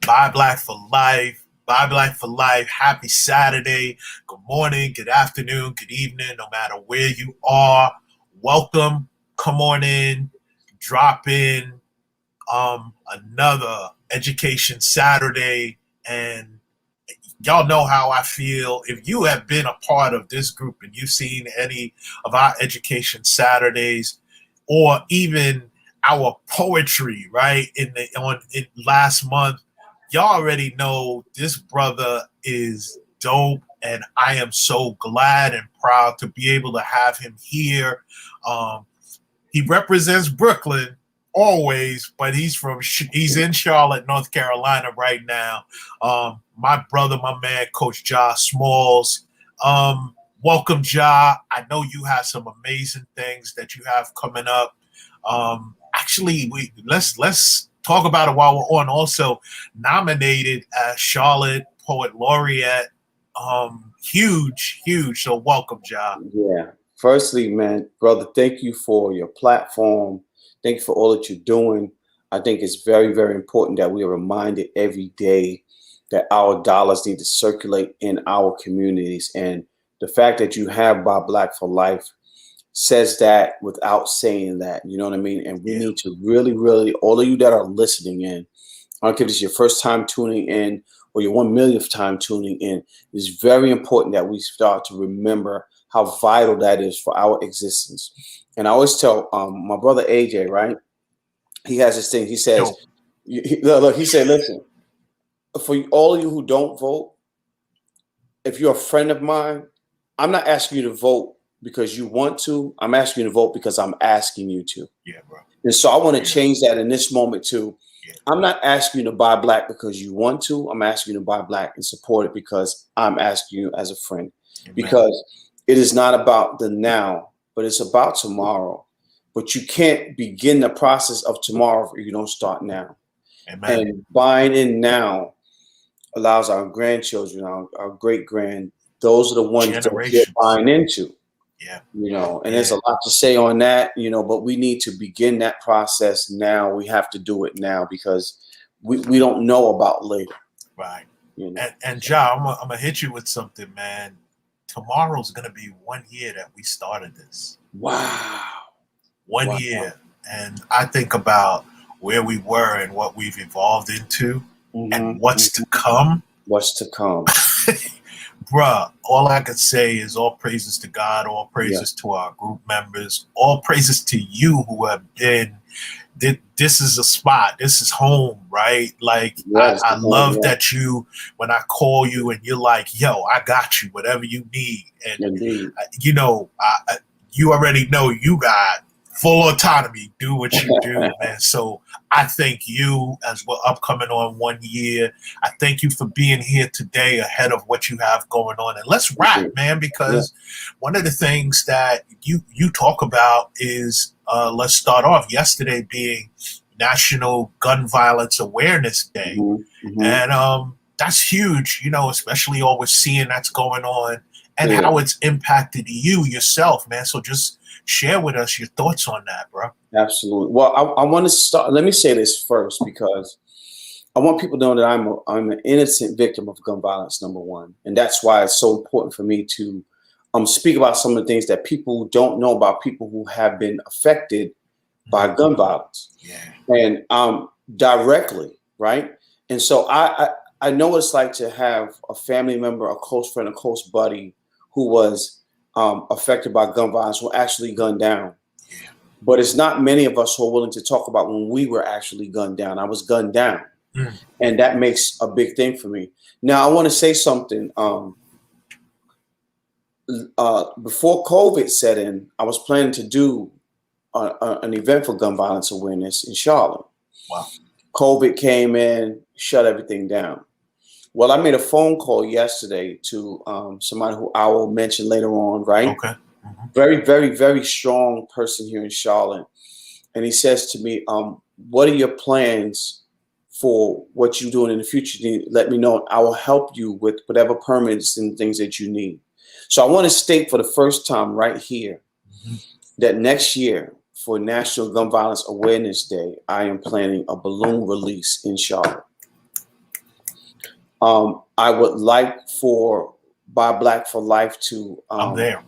Buy Black for Life. Buy Black for Life. Happy Saturday. Good morning, good afternoon, good evening, no matter where you are. Welcome. Come on in. Drop in. Another Education Saturday. And y'all know how I feel. If you have been a part of this group and you've seen any of our Education Saturdays or even our poetry, right, in last month, y'all already know this brother is dope, and I am so glad and proud to be able to have him here. He represents Brooklyn always, but he's in Charlotte, North Carolina right now. My brother, my man, Coach Ja Smalls. Welcome, Ja. I know you have some amazing things that you have coming up. Actually, let's talk about it while we're on. Also nominated as Charlotte Poet Laureate. Huge, huge. So welcome, Ja. Yeah. Firstly, man, brother, thank you for your platform. Thank you for all that you're doing. I think it's very, very important that we are reminded every day that our dollars need to circulate in our communities. And the fact that you have Buy Black for Life says that without saying that, you know what I mean? And we need to really, really, all of you that are listening in, I don't care if it's your first time tuning in or your 1 millionth time tuning in, it's very important that we start to remember how vital that is for our existence. And I always tell my brother AJ, right? He has this thing. He says, look, he said, listen, for all of you who don't vote, if you're a friend of mine, I'm not asking you to vote because you want to. I'm asking you to vote because I'm asking you to. Yeah, bro. And so I want to change that in this moment too. Yeah. I'm not asking you to buy black because you want to. I'm asking you to buy black and support it because I'm asking you as a friend. Amen. Because it is not about the now, but it's about tomorrow. But you can't begin the process of tomorrow if you don't start now. Amen. And buying in now allows our grandchildren, our great grand, those are the ones that we're buying into. Yeah. You know, and there's a lot to say on that, you know, but we need to begin that process now. We have to do it now because we don't know about later. Right. You know? And Ja, I'm going to hit you with something, man. Tomorrow's going to be 1 year that we started this. Wow. 1 year. And I think about where we were and what we've evolved into and what's to come. What's to come. Bruh, all I could say is all praises to God, all praises to our group members, all praises to you who have been. This is a spot. This is home, right? Like, I love that you, when I call you and you're like, yo, I got you, whatever you need. And, you know, you already know you got full autonomy. Do what you do, man. So I thank you as we're upcoming on 1 year. I thank you for being here today ahead of what you have going on. And let's wrap, man, because one of the things that you talk about is, let's start off yesterday being National Gun Violence Awareness Day. And that's huge, you know, especially all we're seeing that's going on and how it's impacted you yourself, man. So just share with us your thoughts on that, bro. Absolutely. Well, I want to start. Let me say this first because I want people to know that I'm an innocent victim of gun violence, number one. And that's why it's so important for me to speak about some of the things that people don't know about people who have been affected by gun violence. Yeah. And directly, right? And so I know what it's like to have a family member, a close friend, a close buddy who was affected by gun violence, were actually gunned down. Yeah. But it's not many of us who are willing to talk about when we were actually gunned down. I was gunned down. And that makes a big thing for me. Now, I want to say something. Before COVID set in, I was planning to do an event for gun violence awareness in Charlotte. Wow. COVID came in, shut everything down. Well, I made a phone call yesterday to somebody who I will mention later on, right? Okay. Very, very, very strong person here in Charlotte. And he says to me, what are your plans for what you're doing in the future? Let me know. I will help you with whatever permits and things that you need. So I want to state for the first time right here that next year for National Gun Violence Awareness Day, I am planning a balloon release in Charlotte. I would like for Buy Black for Life to I'm there.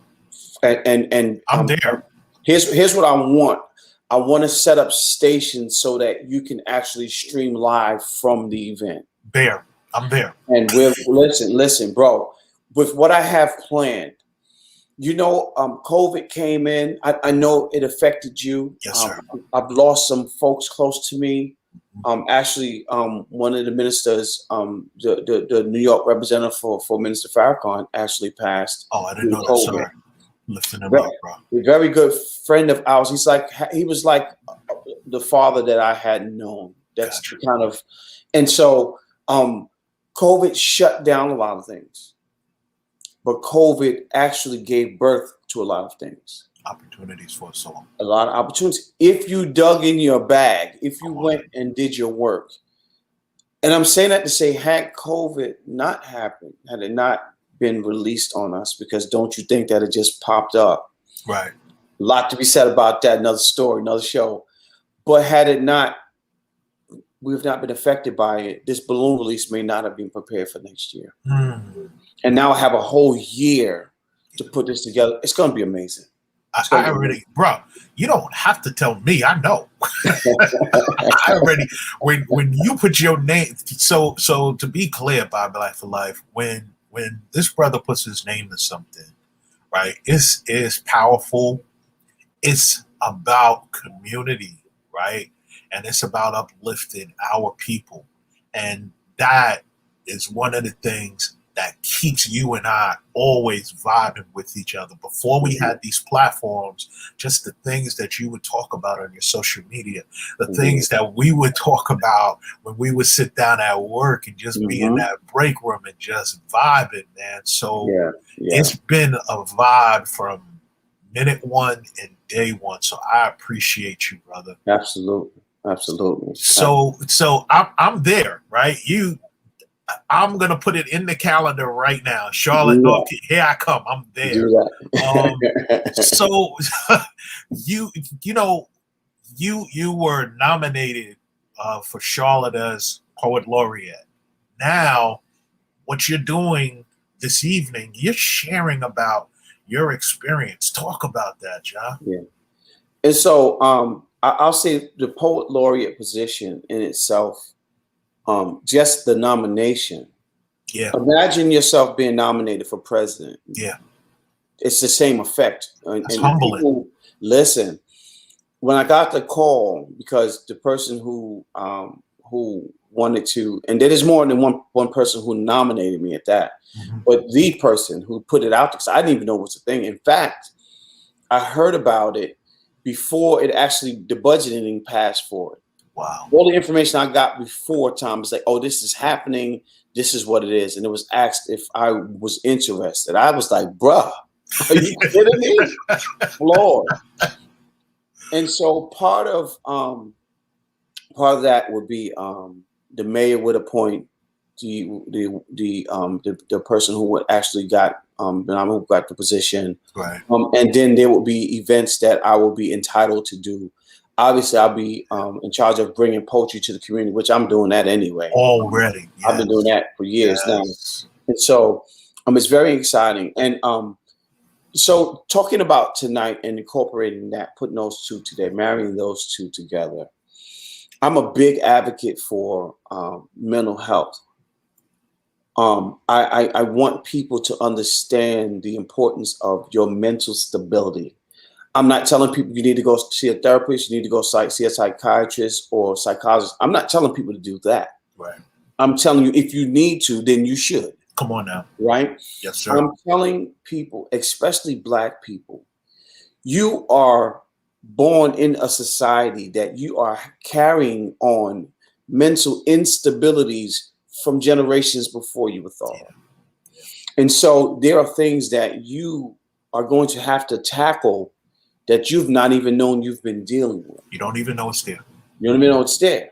and I'm there. Here's what I want. I want to set up stations so that you can actually stream live from the event. There. I'm there. And we're listen, bro. With what I have planned, COVID came in. I know it affected you. Yes, sir. I've lost some folks close to me. Actually, one of the ministers, the New York representative for Minister Farrakhan, actually passed. Oh, I didn't know that, sir. Lifting him up, bro. A very good friend of ours. He was like the father that I had known. That's Gotcha. kind of, and so COVID shut down a lot of things, but COVID actually gave birth to a lot of things. Opportunities for us all. A lot of opportunities. If you dug in your bag, if you went and did your work. And I'm saying that to say, had COVID not happened, had it not been released on us, because don't you think that it just popped up? Right. A lot to be said about that, another story, another show. But had it not, we've not been affected by it, this balloon release may not have been prepared for next year. And now I have a whole year to put this together. It's going to be amazing. I already, bro, you don't have to tell me. I know. I already, when you put your name, so to be clear, Buy Black for Life, when this brother puts his name to something, right, it's powerful. It's about community, right? And it's about uplifting our people. And that is one of the things that keeps you and I always vibing with each other. Before we had these platforms, just the things that you would talk about on your social media, the things that we would talk about when we would sit down at work and just be in that break room and just vibing, man. So it's been a vibe from minute one and day one. So I appreciate you, brother. Absolutely. So I'm there, right? I'm gonna put it in the calendar right now. Charlotte, okay, here I come. I'm there. So you were nominated for Charlotte as Poet Laureate. Now, what you're doing this evening, you're sharing about your experience. Talk about that, John. Yeah. And so I'll say the Poet Laureate position in itself, just the nomination. Yeah. Imagine yourself being nominated for president. Yeah. It's the same effect. It's humbling. People, listen, when I got the call, because the person who wanted to, and there is more than one person who nominated me at that, but the person who put it out, because I didn't even know it was a thing. In fact, I heard about it before it actually, the budgeting passed for it. Wow. All the information I got before time was like, oh, this is happening. This is what it is. And it was asked if I was interested. I was like, bruh, are you kidding me? Lord. And so part of that would be the mayor would appoint the person who would actually got who got the position. Right. And then there will be events that I will be entitled to do. Obviously, I'll be in charge of bringing poetry to the community, which I'm doing that anyway. Already. Yes. I've been doing that for years now. And so it's very exciting. And so talking about tonight and incorporating that, putting those two together, marrying those two together, I'm a big advocate for mental health. I want people to understand the importance of your mental stability. I'm not telling people you need to go see a therapist, you need to go see a psychiatrist or psychologist. I'm not telling people to do that. Right. I'm telling you, if you need to, then you should. Come on now. Right? Yes, sir. I'm telling people, especially Black people, you are born in a society that you are carrying on mental instabilities from generations before you were thought of. And so there are things that you are going to have to tackle that you've not even known you've been dealing with. You don't even know it's there. You don't even know it's there.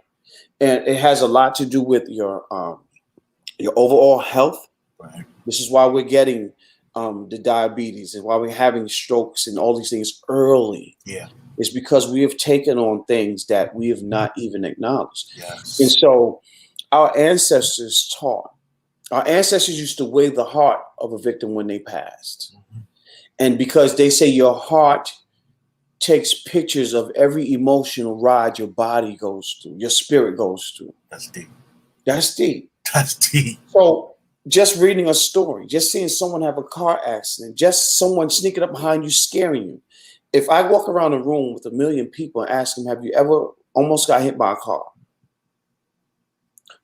And it has a lot to do with your overall health. Right. This is why we're getting the diabetes and why we're having strokes and all these things early. Yeah. It's because we have taken on things that we have not even acknowledged. Yes. And so our ancestors taught Our ancestors used to weigh the heart of a victim when they passed. Mm-hmm. And because they say your heart takes pictures of every emotional ride your body goes through, your spirit goes through. That's deep. That's deep. That's deep. So just reading a story, just seeing someone have a car accident, just someone sneaking up behind you, scaring you. If I walk around a room with 1 million people and ask them, have you ever almost got hit by a car?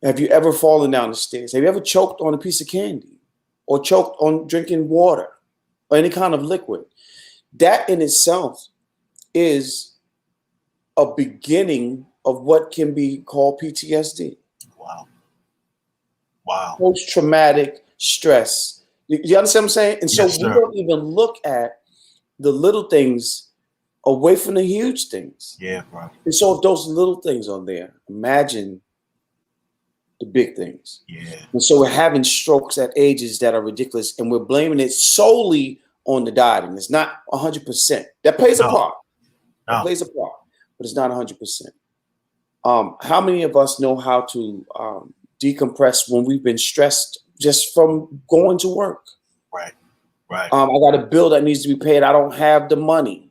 Have you ever fallen down the stairs? Have you ever choked on a piece of candy or choked on drinking water or any kind of liquid? That in itself is a beginning of what can be called PTSD. Wow. Wow. Post-traumatic stress. You understand what I'm saying? And so Yes, we sir. don't even look at the little things away from the huge things. Yeah, bro. And so if those little things are there, imagine the big things. Yeah. And so we're having strokes at ages that are ridiculous, and we're blaming it solely on the dieting. It's not 100%. That plays a part. That plays a part, but it's not 100%. How many of us know how to decompress when we've been stressed just from going to work? Right. Right. I got a bill that needs to be paid. I don't have the money.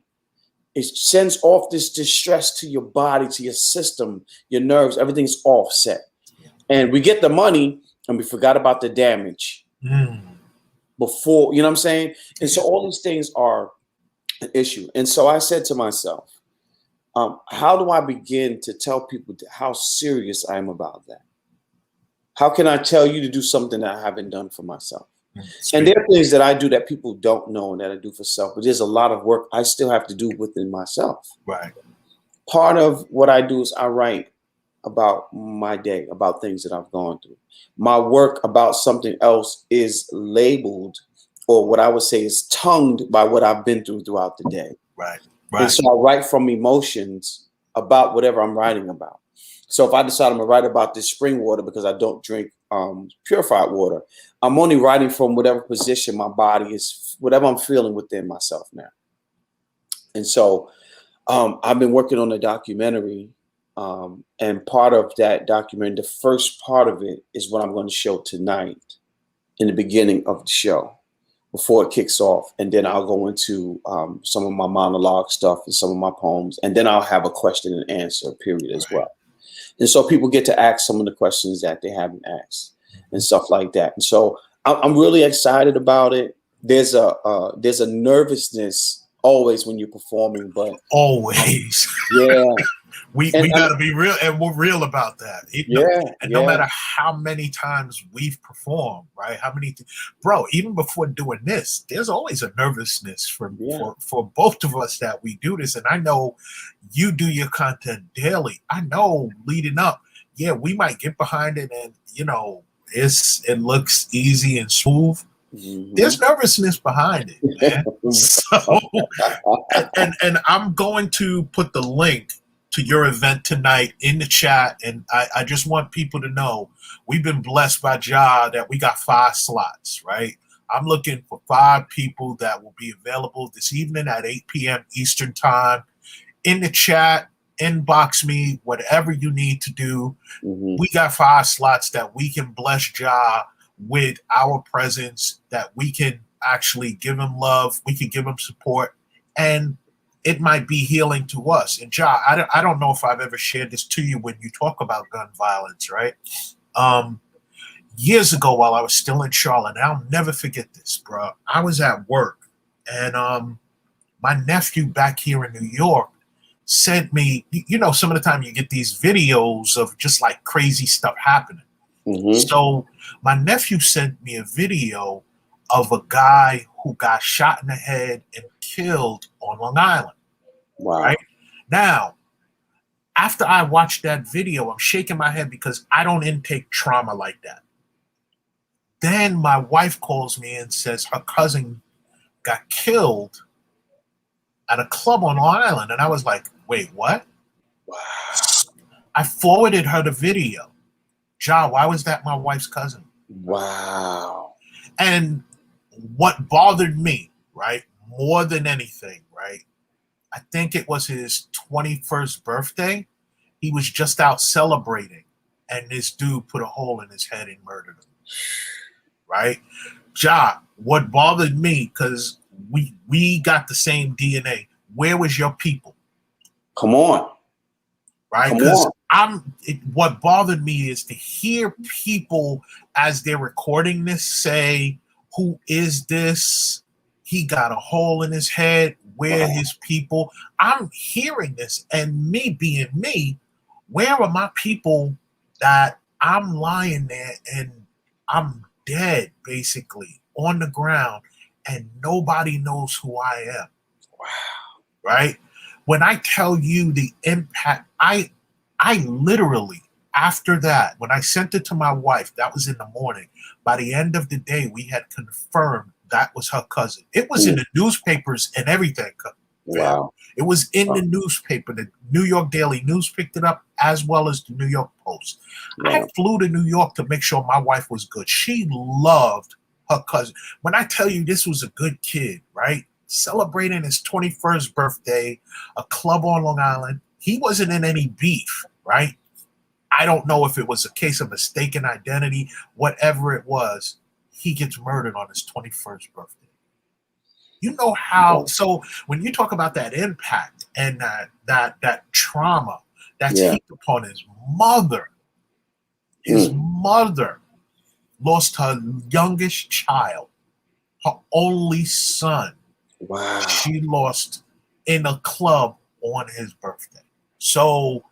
It sends off this distress to your body, to your system, your nerves. Everything's offset. And we get the money and we forgot about the damage before, you know what I'm saying? And so all these things are an issue. And so I said to myself, how do I begin to tell people how serious I am about that? How can I tell you to do something that I haven't done for myself? And there are things that I do that people don't know and that I do for self, but there's a lot of work I still have to do within myself. Right. Part of what I do is I write about my day, about things that I've gone through. My work about something else is labeled, or what I would say is tongued by what I've been through throughout the day. Right. And so I write from emotions about whatever I'm writing about. So if I decide I'm gonna write about this spring water because I don't drink purified water, I'm only writing from whatever position my body is, whatever I'm feeling within myself now. And so I've been working on a documentary, and part of that documentary, the first part of it is what I'm going to show tonight in the beginning of the show before it kicks off. And then I'll go into some of my monologue stuff and some of my poems, and then I'll have a question and answer period as well. And so people get to ask some of the questions that they haven't asked and stuff like that. And so I'm really excited about it. There's a nervousness always when you're performing, but always, yeah, we got to be real, and we're real about that. No matter how many times we've performed, right? How many, bro? Even before doing this, there's always a nervousness for both of us that we do this. And I know you do your content daily. I know leading up, we might get behind it, and it looks easy and smooth. Mm-hmm. There's nervousness behind it, man. So, and I'm going to put the link to your event tonight in the chat, and I just want people to know we've been blessed by Jah that we got 5 slots, right? I'm looking for 5 people that will be available this evening at 8 p.m. Eastern time. In the chat, inbox me, whatever you need to do. Mm-hmm. We got 5 slots that we can bless Jah with our presence, that we can actually give him love, we can give him support, and it might be healing to us. And Jah, I don't know if I've ever shared this to you when you talk about gun violence, right? Years ago, while I was still in Charlotte, and I'll never forget this, bro. I was at work, and my nephew back here in New York sent me, some of the time you get these videos of just like crazy stuff happening. Mm-hmm. So my nephew sent me a video of a guy who got shot in the head and killed on Long Island. Wow. Right? Now, after I watched that video, I'm shaking my head because I don't intake trauma like that. Then my wife calls me and says her cousin got killed at a club on Long Island. And I was like, wait, what? Wow. I forwarded her the video. Jah, why was that my wife's cousin? Wow. And what bothered me, right, more than anything, right, I think it was his 21st birthday. He was just out celebrating, and this dude put a hole in his head and murdered him. right? Ja, what bothered me, because we got the same DNA. Where was your people? Come on. Right? Come Because on. what bothered me is to hear people as they're recording this say, "Who is this? He got a hole in his head. Where are his people?" I'm hearing this, and me being me, where are my people that I'm lying there and I'm dead, basically, on the ground, and nobody knows who I am? Wow. Right? When I tell you the impact, I literally, after that, when I sent it to my wife, that was in the morning. By the end of the day, we had confirmed that was her cousin. It was in the newspapers and everything. Wow. It was in the newspaper. The New York Daily News picked it up, as well as the New York Post. Wow. I flew to New York to make sure my wife was good. She loved her cousin. When I tell you this was a good kid, right? Celebrating his 21st birthday, a club on Long Island. He wasn't in any beef, right? I don't know if it was a case of mistaken identity, whatever it was. He gets murdered on his 21st birthday. You know how? So when you talk about that impact and that trauma that's heaped upon his mother lost her youngest child, her only son. Wow. She lost in a club on his birthday. So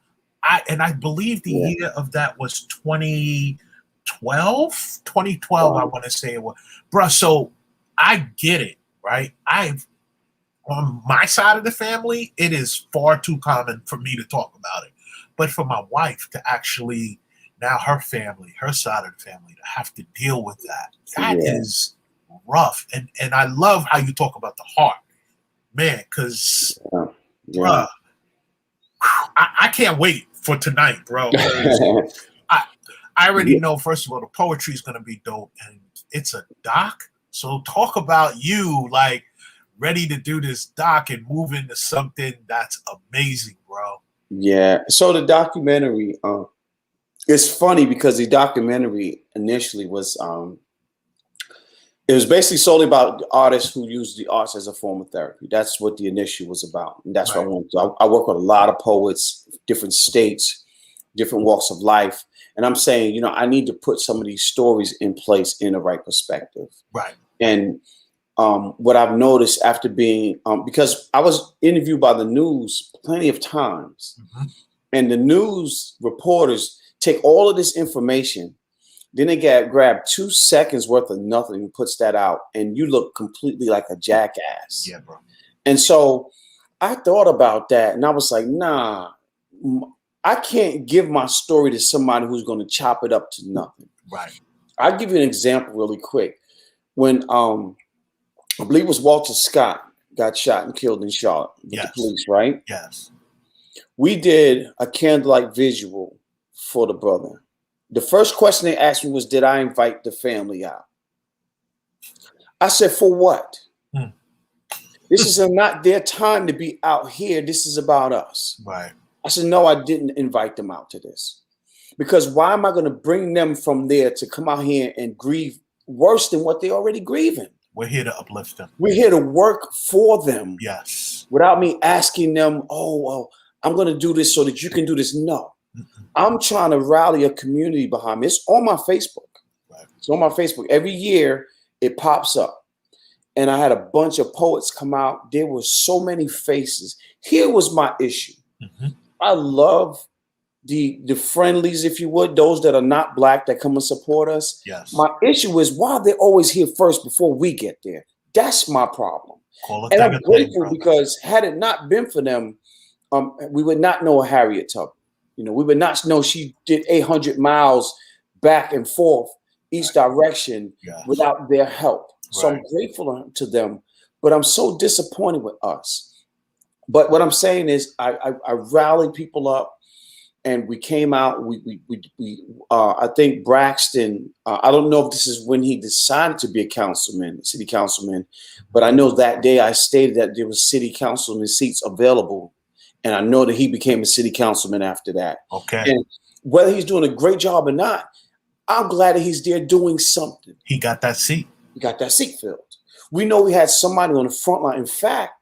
I believe the year of that was 2012. 2012, I want to say it was. Bruh, so I get it, right? On my side of the family, it is far too common for me to talk about it. But for my wife to actually, now her family, her side of the family, to have to deal with that is rough. And I love how you talk about the heart, man, because I can't wait for tonight, bro. I already know, first of all, the poetry is going to be dope, and it's a doc. So talk about you, like, ready to do this doc and move into something that's amazing, bro. Yeah. So the documentary, it's funny because the documentary initially was, it was basically solely about artists who use the arts as a form of therapy. That's what the initial was about. And that's what I want to do. I work with a lot of poets, different states, different walks of life. And I'm saying, you know, I need to put some of these stories in place in the right perspective. Right. And what I've noticed after being, because I was interviewed by the news plenty of times, and the news reporters take all of this information, then they grab 2 seconds worth of nothing and puts that out, and you look completely like a jackass. Yeah, bro. And so I thought about that, and I was like, nah, I can't give my story to somebody who's going to chop it up to nothing. Right. I'll give you an example really quick. When I believe it was Walter Scott got shot and killed in Charlotte with the police, right? Yes. We did a candlelight visual for the brother. The first question they asked me was, did I invite the family out? I said, for what? This is not their time to be out here. This is about us. Right. I said, no, I didn't invite them out to this. Because why am I going to bring them from there to come out here and grieve worse than what they're already grieving? We're here to uplift them. We're here to work for them. Yes. Without me asking them, oh, well, I'm going to do this so that you can do this. No. I'm trying to rally a community behind me. It's on my Facebook. Right. It's on my Facebook. Every year it pops up. And I had a bunch of poets come out. There were so many faces. Here was my issue. I love the friendlies, if you would, those that are not Black that come and support us. Yes. My issue is why they're always here first before we get there. That's my problem. And I'm grateful because had it not been for them, we would not know Harriet Tubman. You know, we would not know she did 800 miles back and forth, each direction without their help. So I'm grateful to them, but I'm so disappointed with us. But what I'm saying is I rallied people up and we came out. I think Braxton, I don't know if this is when he decided to be a councilman, city councilman, but I know that day I stated that there was city councilman seats available. And I know that he became a city councilman after that. Okay. And whether he's doing a great job or not, I'm glad that he's there doing something. He got that seat. He got that seat filled. We know we had somebody on the front line. In fact,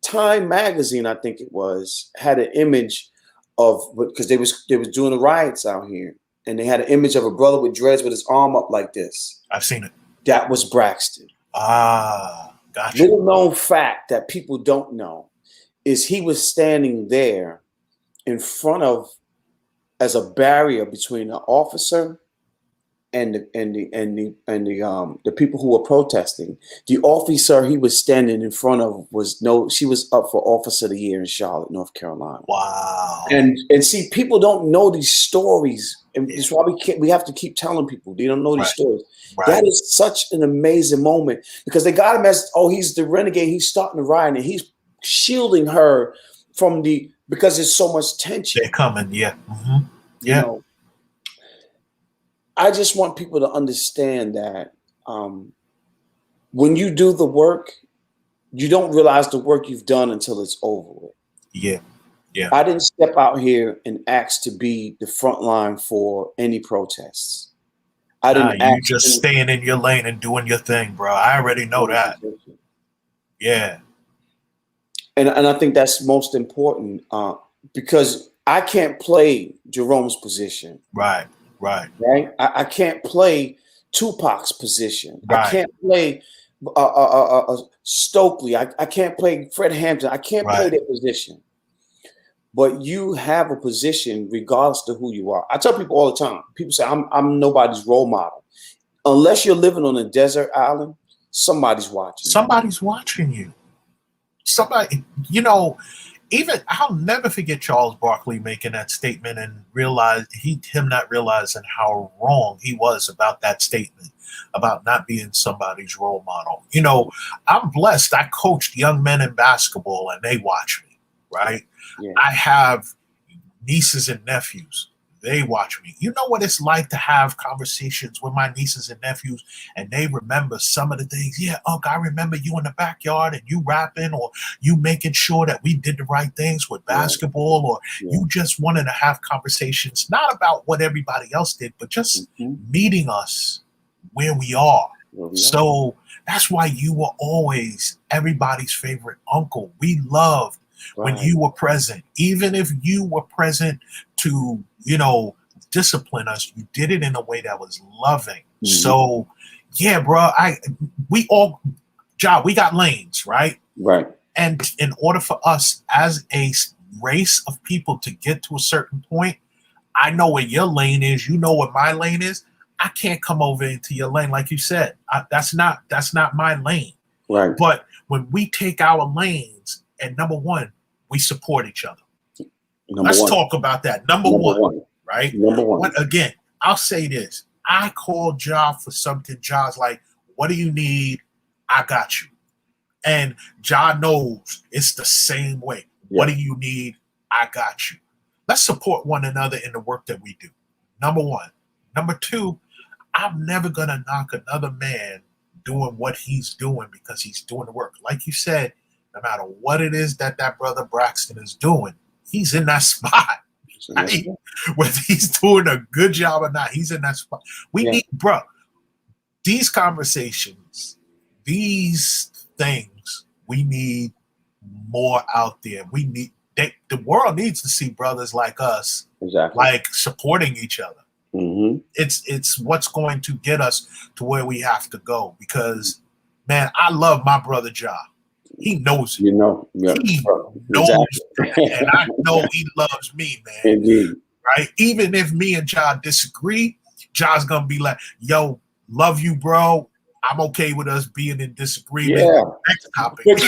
Time Magazine, I think it was, had an image of, because they was doing the riots out here, and they had an image of a brother with dreads with his arm up like this. I've seen it. That was Braxton. Ah, gotcha. Little known fact that people don't know is he was standing there in front of, as a barrier between the officer and the people who were protesting. The officer he was standing in front of she was up for Officer of the Year in Charlotte, North Carolina. Wow. And see, people don't know these stories, and that's why we have to keep telling people they don't know these stories. Right. That is such an amazing moment, because they got him as, oh, he's the renegade, he's starting the riot, and he's shielding her from because there's so much tension. They're coming, yeah. Mm-hmm. Yeah. You know, I just want people to understand that when you do the work, you don't realize the work you've done until it's over with. Yeah. Yeah. I didn't step out here and ask to be the front line for any protests. I didn't you just staying in your lane and doing your thing, bro. I already know that. Yeah. And I think that's most important, because I can't play Jerome's position. Right. I can't play Tupac's position. Right. I can't play Stokely. I can't play Fred Hampton. I can't play their position. But you have a position regardless of who you are. I tell people all the time. People say I'm nobody's role model. Unless you're living on a desert island, somebody's watching. Somebody's watching you. Somebody, even I'll never forget Charles Barkley making that statement and him not realizing how wrong he was about that statement, about not being somebody's role model. I'm blessed. I coached young men in basketball and they watch me, right? Yeah. I have nieces and nephews. They watch me. You know what it's like to have conversations with my nieces and nephews, and they remember some of the things. Yeah, Uncle, I remember you in the backyard and you rapping, or you making sure that we did the right things with basketball, or you just wanted to have conversations, not about what everybody else did, but just meeting us where we are. So that's why you were always everybody's favorite uncle. We loved when you were present. Even if you were present to, discipline us, you did it in a way that was loving. So, yeah, bro, we got lanes, right? Right. And in order for us as a race of people to get to a certain point, I know where your lane is. You know what my lane is. I can't come over into your lane, like you said. That's not my lane. Right. But when we take our lanes, and number one, we support each other. Let's talk about that. Number one, right? Number one. Again, I'll say this. I called Ja for something. Ja's like, what do you need? I got you. And Ja knows it's the same way. Yeah. What do you need? I got you. Let's support one another in the work that we do. Number one. Number two, I'm never going to knock another man doing what he's doing because he's doing the work. Like you said, no matter what it is that brother Braxton is doing, he's in that spot. Right? Whether he's doing a good job or not, he's in that spot. We need, bro, these conversations, these things, we need more out there. The world needs to see brothers like us, like supporting each other. Mm-hmm. It's what's going to get us to where we have to go. Because, man, I love my brother Ja. He knows it. He knows and I know he loves me, man. Indeed. Right? Even if me and Ja disagree, Ja's gonna be like, yo, love you, bro. I'm okay with us being in disagreement. Yeah. Next topic. But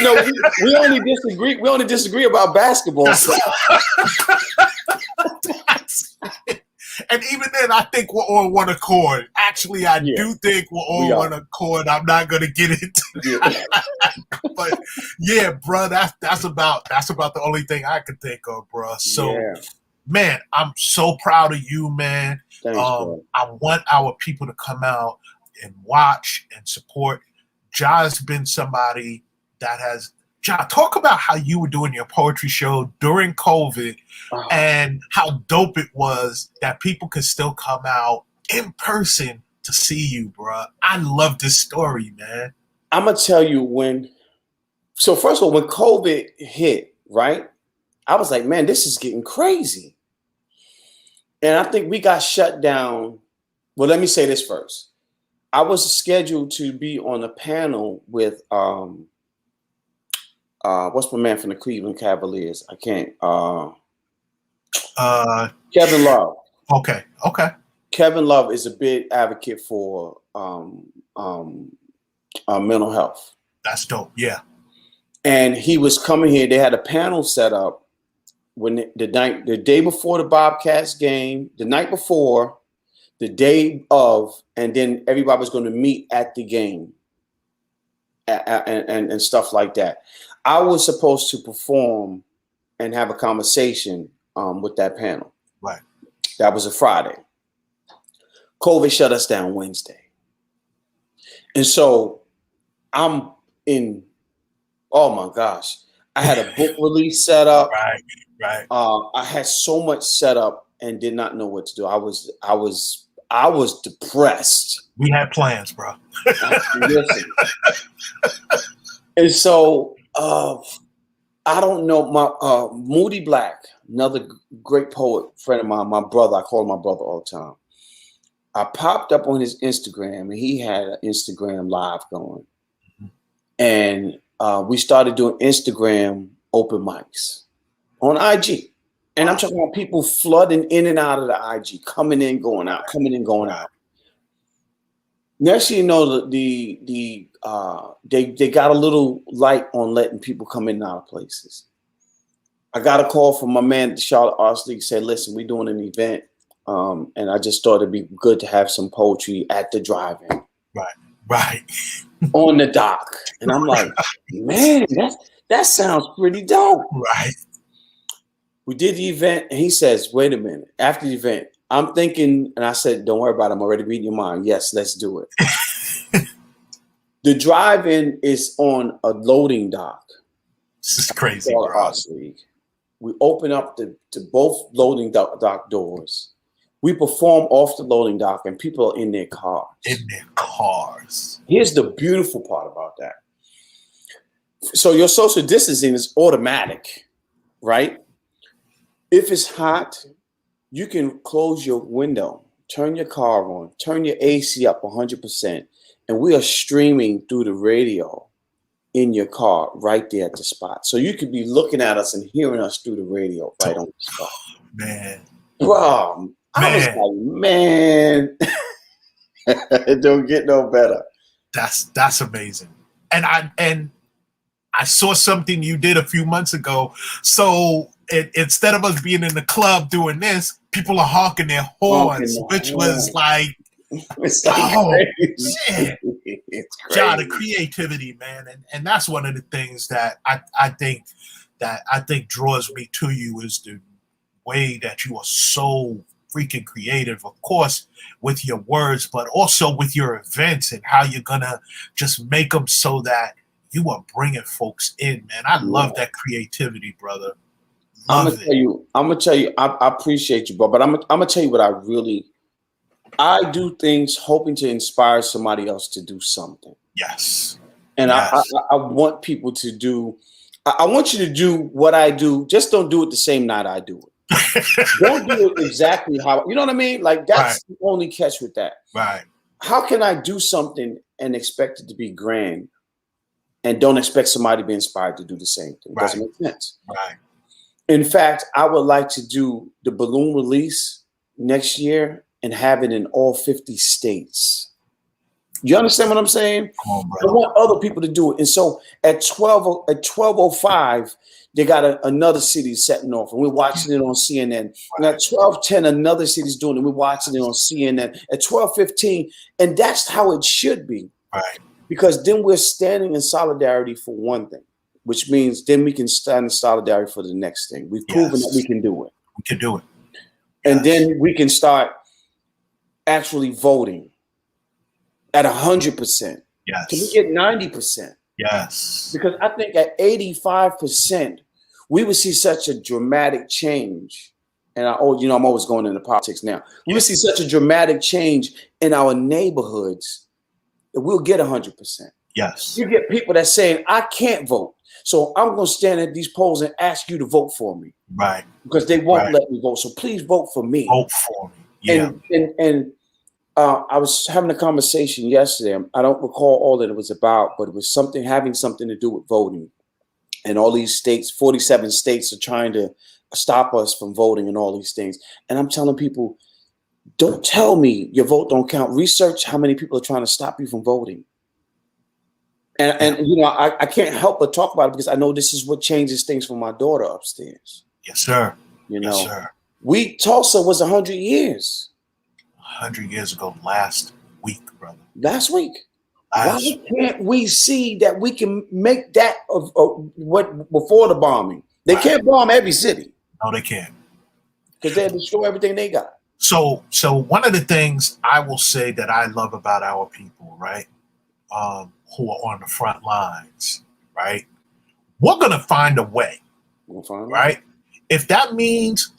we only disagree. We only disagree about basketball. And even then, I think we're on one accord. Actually, I do think we're on one accord. I'm not gonna get into that. But yeah, bro, that's about the only thing I could think of, bro. So, man, I'm so proud of you, man. Thanks, I want our people to come out and watch and support. Ja's been somebody that has. Ja, talk about how you were doing your poetry show during COVID and how dope it was that people could still come out in person to see you, bro. I love this story, man. I'm gonna tell you so first of all, when COVID hit, right? I was like, man, this is getting crazy. And I think we got shut down. Well, let me say this first. I was scheduled to be on a panel with what's my man from the Cleveland Cavaliers? I can't Kevin Love. Okay. Kevin Love is a big advocate for mental health. That's dope. Yeah. And he was coming here. They had a panel set up when the day before the Bobcats game, the night before, the day of, and then everybody was going to meet at the game and stuff like that. I was supposed to perform and have a conversation with that panel. Right. That was a Friday. COVID shut us down Wednesday. And so I'm in, oh my gosh, I had a book release set up. Right. I had so much set up and did not know what to do. I was depressed. We had plans, bro. Listen. And so I don't know, my Moody Black, another great poet friend of mine, my brother, I call him my brother all the time. I popped up on his Instagram and he had an Instagram live going. And we started doing Instagram open mics on IG. And I'm talking about people flooding in and out of the IG, coming in, going out, coming in, going out. Next thing you know, they got a little light on letting people come in and out of places. I got a call from my man at the Charlotte Arts League, said, listen, we're doing an event. And I just thought it'd be good to have some poetry at the drive-in. Right. On the dock. And I'm like, man, that sounds pretty dope. Right. We did the event, and he says, wait a minute. After the event, I'm thinking, and I said, don't worry about it. I'm already reading your mind. Yes, let's do it. The drive-in is on a loading dock. This is crazy, bro. We open up to both loading dock doors. We perform off the loading dock, and people are in their cars. Here's the beautiful part about that. So your social distancing is automatic, right? If it's hot, you can close your window, turn your car on, turn your AC up 100%, and we are streaming through the radio in your car right there at the spot. So you could be looking at us and hearing us through the radio right on the spot. Man. Bro, I was like, man, it don't get no better. That's amazing. And I saw something you did a few months ago. So instead of us being in the club doing this, people are honking their horns, was like, it's like shit. Yeah, the creativity, man. And that's one of the things that I think draws me to you is the way that you are so freaking creative, of course, with your words, but also with your events and how you're gonna just make them so that you are bringing folks in, man. I love that creativity, brother. I'm gonna tell you, I appreciate you, bro. But I'm gonna tell you what I do things hoping to inspire somebody else to do something. Yes. And yes. I want people to do. I want you to do what I do. Just don't do it the same night I do it. Don't do it exactly how, you know what I mean? Like that's the only catch with that. Right. How can I do something and expect it to be grand and don't expect somebody to be inspired to do the same thing? It doesn't make sense. Right. In fact, I would like to do the balloon release next year and have it in all 50 states. You understand what I'm saying? Come on, I want other people to do it. And so at 12:05, they got another city setting off, and we're watching it on CNN. And at 12:10, another city's doing it, and we're watching it on CNN. At 12:15, and that's how it should be. Right. Because then we're standing in solidarity for one thing, which means then we can stand in solidarity for the next thing. We've proven that we can do it. We can do it. And then we can start actually voting at 100%. Yes. Can we get 90%? Yes. Because I think at 85%, we would see such a dramatic change and I'm always going into politics now. We will see such a dramatic change in our neighborhoods that we'll get 100%. Yes. You get people that saying, I can't vote, so I'm going to stand at these polls and ask you to vote for me. Right. Because they won't let me vote. So please vote for me. Vote for me. Yeah. And I was having a conversation yesterday. I don't recall all that it was about, but it was having something to do with voting. And all these states, 47 states, are trying to stop us from voting and all these things. And I'm telling people, don't tell me your vote don't count. Research how many people are trying to stop you from voting. And I can't help but talk about it because I know this is what changes things for my daughter upstairs. Yes, sir. Yes, sir. Tulsa was 100 years. 100 years ago, last week, brother. Last week. Why can't we see that we can make that what before the bombing? They can't bomb every city. No, they can't. Because they'll destroy everything they got. So one of the things I will say that I love about our people, right, who are on the front lines, right, we're going to find a way, right? If that means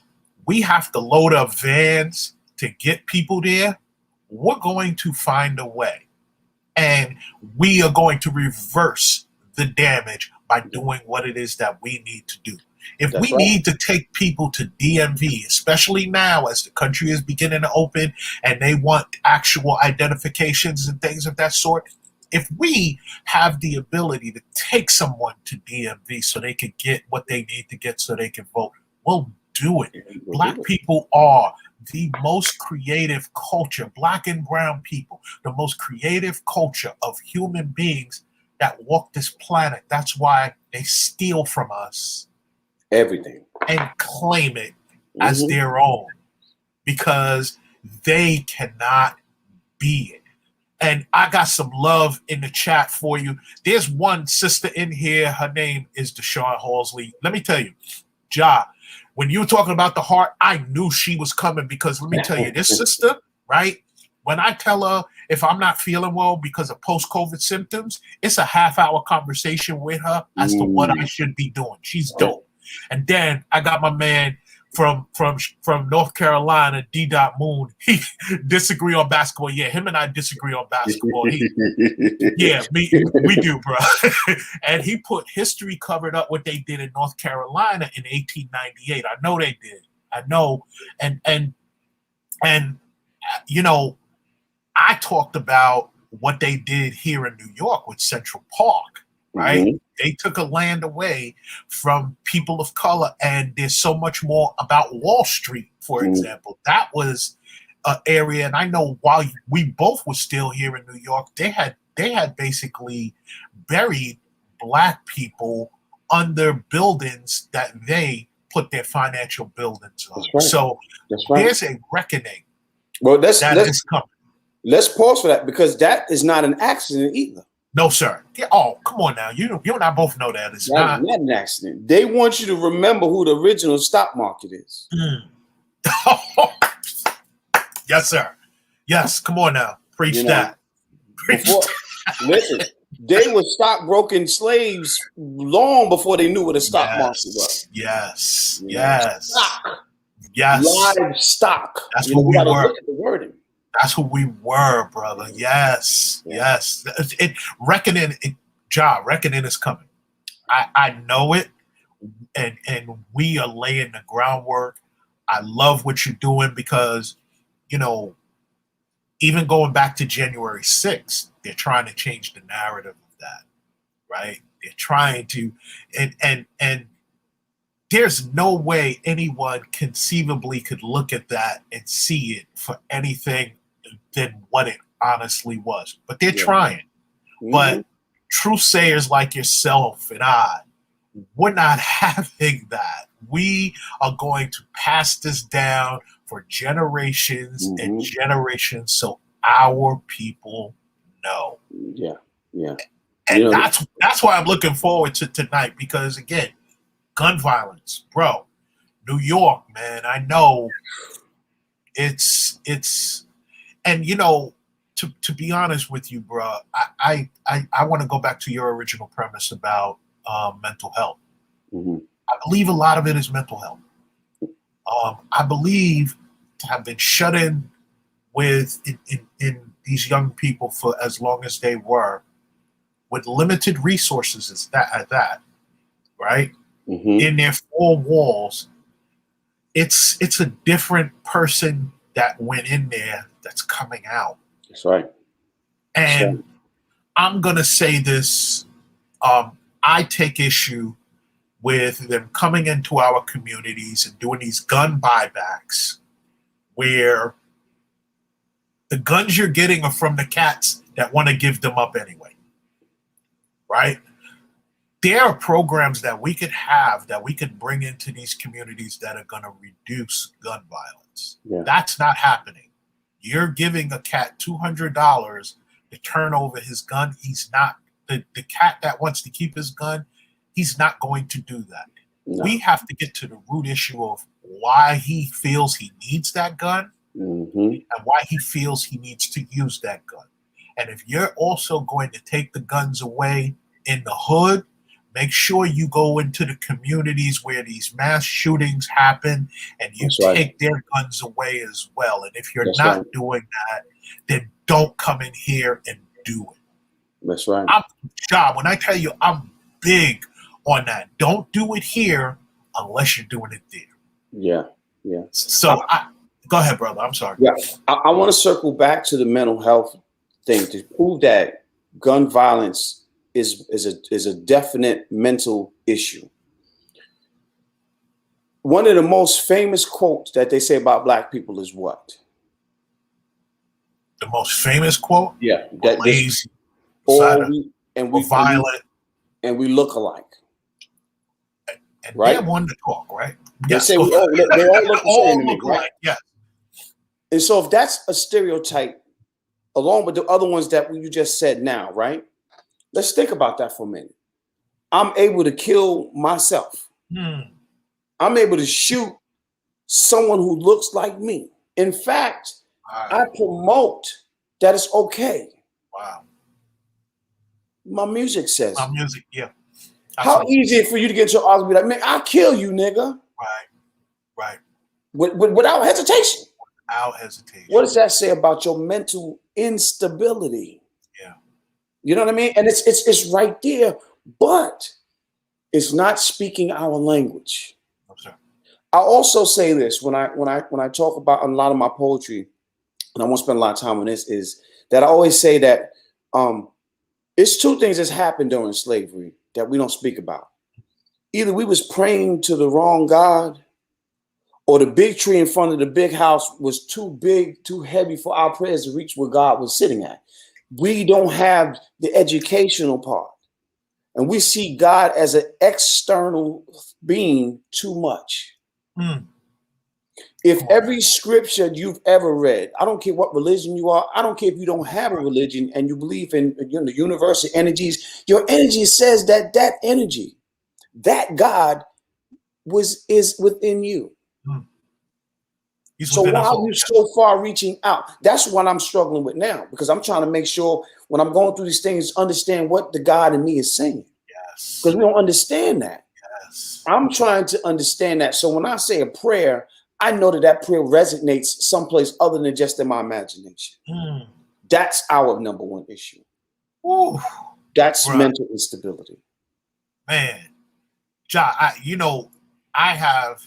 we have to load up vans to get people there, we're going to find a way. And we are going to reverse the damage by doing what it is that we need to do. If we need to take people to DMV, especially now as the country is beginning to open and they want actual identifications and things of that sort, if we have the ability to take someone to DMV so they can get what they need to get so they can vote, we'll do it. Black people are the most creative culture, black and brown people, the most creative culture of human beings that walk this planet. That's why they steal from us everything and claim it as their own, because they cannot be it. And I got some love in the chat for you. There's one sister in here. Her name is Deshaun Halsley. Let me tell you, Ja, when you were talking about the heart, I knew she was coming because let me tell you, this sister, right? When I tell her if I'm not feeling well because of post-COVID symptoms, it's a half-hour conversation with her as to what I should be doing. She's dope. And then I got my man from North Carolina, D. Moon. He disagree on basketball. Yeah, him and I disagree on basketball. We do, bro. And he put history covered up what they did in North Carolina in 1898. I know they did. I know. And you know, I talked about what they did here in New York with Central Park, right? They took a land away from people of color, and there's so much more about Wall Street, for example. That was an area, and I know while we both were still here in New York, they had basically buried black people under buildings that they put their financial buildings on. So there's a reckoning. Well, let's pause for that because that is not an accident either. No, sir. Oh, come on now. You and I both know that it's not an accident. They want you to remember who the original stock market is. Yes, sir. Yes, come on now. Preach that. Listen, they were stockbroking slaves long before they knew what a stock market was. Yes. Stock. Yes. Live stock. That's who we were. Look at the wording. That's who we were, brother. Yes. Reckoning is coming. I know it, and we are laying the groundwork. I love what you're doing because, you know, even going back to January 6th, they're trying to change the narrative of that, right? They're trying to, and there's no way anyone conceivably could look at that and see it for anything than what it honestly was. But they're trying. But truth sayers like yourself and I, we're not having that. We are going to pass this down for generations and generations so our people know. And that's why I'm looking forward to tonight because, again, gun violence, bro. New York, man, I know it's and you know, to be honest with you, bro, I want to go back to your original premise about mental health. I believe a lot of it is mental health. I believe, have been shut in with in these young people for as long as they were, with limited resources at that, right? Mm-hmm. In their four walls, it's a different person that went in there that's coming out. That's right. That's right. And I'm gonna say this: I take issue with them coming into our communities and doing these gun buybacks, where the guns you're getting are from the cats that want to give them up anyway, right? There are programs that we could have that we could bring into these communities that are going to reduce gun violence. Yeah. That's not happening. You're giving a cat $200 to turn over his gun. He's not, the cat that wants to keep his gun, he's not going to do that. No. We have to get to the root issue of why he feels he needs that gun, Mm-hmm. and why he feels he needs to use that gun. And if you're also going to take the guns away in the hood, make sure you go into the communities where these mass shootings happen and you take their guns away as well. And if you're not doing that, then don't come in here and do it. That's right. When I tell you, I'm big on that. Don't do it here unless you're doing it there. Yeah, yeah. So go ahead, brother. I'm sorry. Yeah, I want to circle back to the mental health thing to prove that gun violence is a definite mental issue. One of the most famous quotes that they say about Black people is what? The most famous quote? Yeah, that lazy, we're violent, and we look alike. And right? They're one to talk, right? They say they all look the same to me, right? Yes. And so if that's a stereotype, along with the other ones that you just said now, right? Let's think about that for a minute. I'm able to kill myself. I'm able to shoot someone who looks like me. In fact, I promote that it's okay. Wow. My music says. My music, yeah. How easy for you to get into an argument like, man, I'll kill you, nigga. Right. Without hesitation. Without hesitation. What does that say about your mental instability? Yeah. You know what I mean? And it's right there, but it's not speaking our language. No, sir. I also say this when I talk about a lot of my poetry, and I won't spend a lot of time on this, is that I always say that it's two things that's happened during slavery that we don't speak about. Either we was praying to the wrong God, or the big tree in front of the big house was too big, too heavy for our prayers to reach where God was sitting at. We don't have the educational part. And we see God as an external being too much. If every scripture you've ever read, I don't care what religion you are, I don't care if you don't have a religion and you believe in the universal energies, your energy says that energy, that God is within you. So why are you so far reaching out? That's what I'm struggling with now, because I'm trying to make sure when I'm going through these things, understand what the God in me is saying. Yes. Because we don't understand that. Yes. I'm trying to understand that. So when I say a prayer, I know that prayer resonates someplace other than just in my imagination. That's our number one issue. Ooh, that's mental instability. Man, John, I have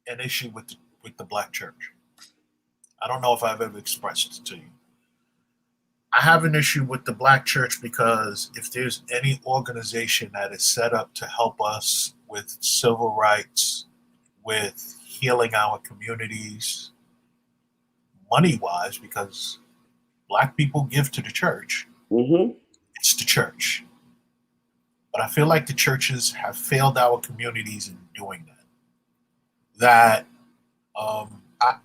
an issue with the Black church. I don't know if I've ever expressed it to you. I have an issue with the Black church because if there's any organization that is set up to help us with civil rights, with healing our communities, money-wise, because Black people give to the church, it's the church. But I feel like the churches have failed our communities in doing that.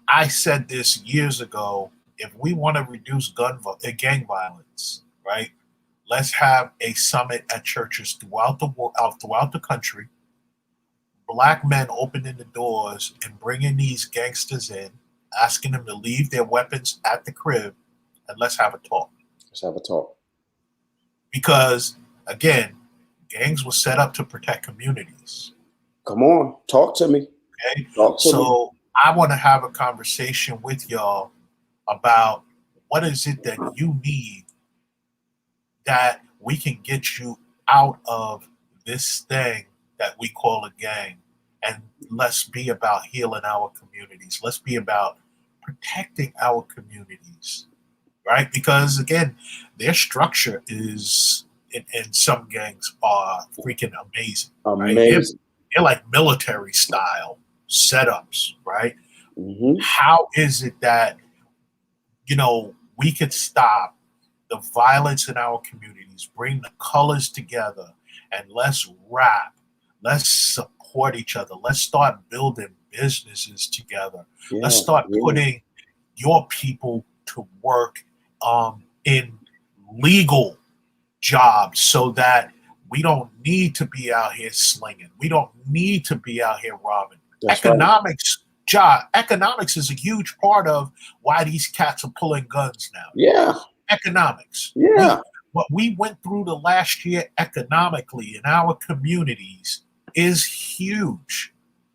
I said this years ago, if we want to reduce gang violence, right, let's have a summit at churches throughout the country. Black men opening the doors and bringing these gangsters in, asking them to leave their weapons at the crib, and let's have a talk. Let's have a talk. Because, again, gangs were set up to protect communities. Come on, talk to me. Okay. Talk to me. So I want to have a conversation with y'all about what is it that you need that we can get you out of this thing that we call a gang. And let's be about healing our communities. Let's be about protecting our communities, right? Because again, their structure is in some gangs are freaking amazing. Right? Amazing. They're like military style setups, right? Mm-hmm. How is it that we could stop the violence in our communities, bring the colors together, and let's rap, let's support each other, let's start building businesses together, let's start putting your people to work in legal jobs so that we don't need to be out here slinging, we don't need to be out here robbing. That's economics. Right. Economics is a huge part of why these cats are pulling guns now. Yeah. Economics. Yeah. What we went through the last year economically in our communities is huge.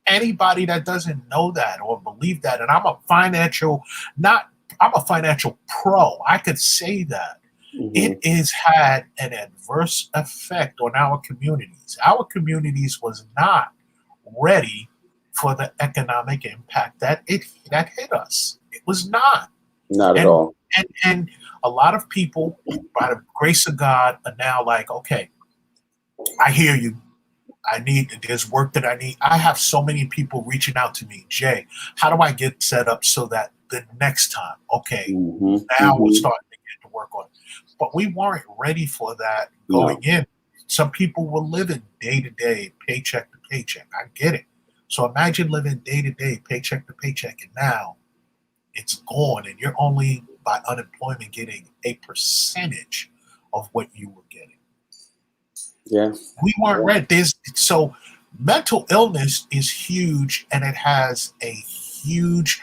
Anybody that doesn't know that or believe that, and I'm a financial pro, I could say that. Mm-hmm. It has had an adverse effect on our communities. Our communities was not ready for the economic impact that hit us. It was not. Not at all. And a lot of people, by the grace of God, are now like, okay, I hear you. There's work that I need. I have so many people reaching out to me. Jay, how do I get set up so that the next time, okay, now we're starting to get to work on it. But we weren't ready for that going in. Some people were living day to day, paycheck to paycheck. I get it. So imagine living day to day, paycheck to paycheck, and now it's gone, and you're only by unemployment getting a percentage of what you were getting. Yeah, we weren't ready. So mental illness is huge, and it has a huge